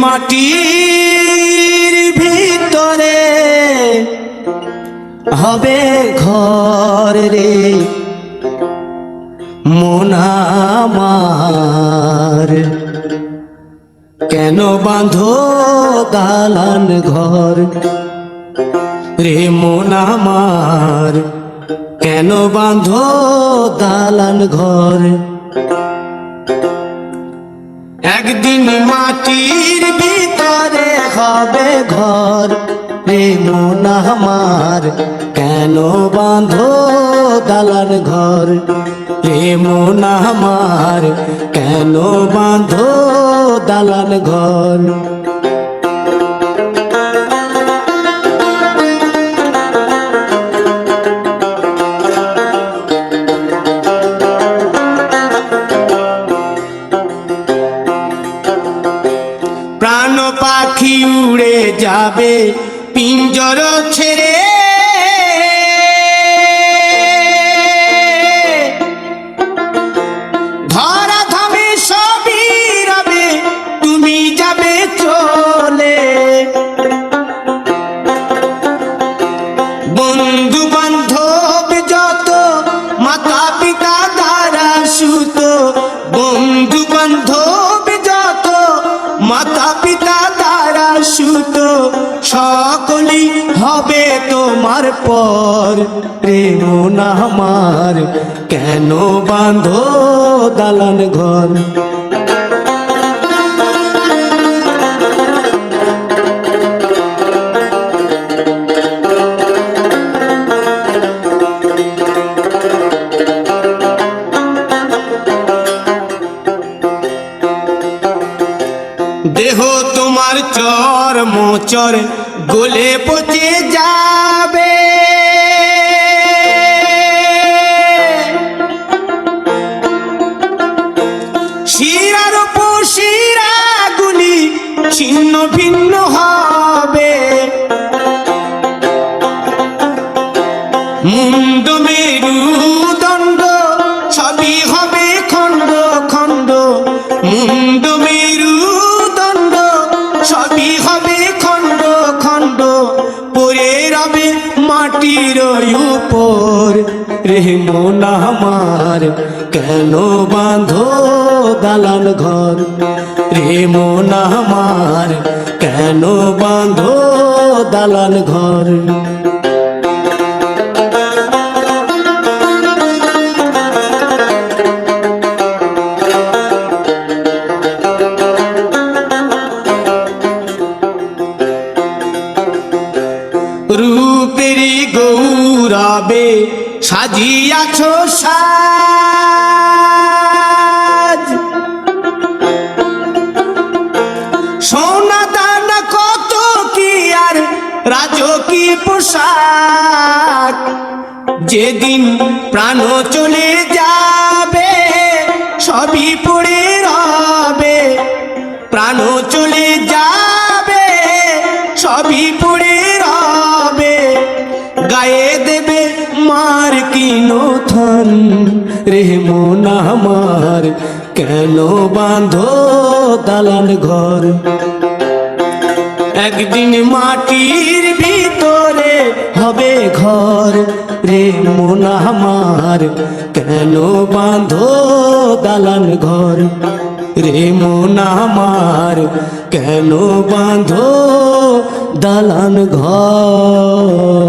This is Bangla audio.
মাটির ভিতরে হবে ঘর রে মন আমার, কেন বাঁধো দালান ঘর রে মন আমার, কেন বাঁধো দালান ঘর। একদিন মাটির ভিতরে হবে ঘর রে মন আমার, কেন বাঁধো দালান ঘর রে মন আমার, কেন বাঁধো দালান ঘর। প্রাণ পাখি উড়ে যাবে পিঞ্জর ছেড়ে, ধরা ধামে সবই রবে তুমি যাবে চলে। বন্ধু বান্ধব যত মাতা পিতা দ্বারা সুত, বন্ধু বান্ধব যত মাতা পিতা দ্বারা সুত, সকলেই হবে তোমার পর রে মন আমার, কেন বাঁধো দালান ঘর। দেহ তোমার চর মোচর গলে পচে যাবে, শিরার শিরাগুলি ছিন্ন ভিন্ন হবে, মুন্ড মেরুদণ্ড সবই হবে খণ্ড খণ্ড, মুন্ড মেরুদণ্ড সবই হবে খণ্ড খণ্ড, পড়ে রবে মাটির উপর রে মন আমার, কেন বাঁধো দালান ঘর রে মন আমার, কেন বাঁধো দালান ঘর। রূপেরি গৌরবে সাজিয়াছ সাজ, সোনা দানা কত কি আর রাজকীয় পোশাক, যেদিন প্রাণ চলে যাবে সবই পড়ে রবে, প্রাণ চলে যাবে সবই পড়ে রবে, গায়ে দেবে মার কিনো থান রে মন আমার, কেন বাঁধো দালান ঘর। একদিন মাটির ভিতরে হবে ঘর রে মন আমার, কেন বাঁধো দালান ঘর রে মন আমার, কেন বাঁধো দালান ঘর।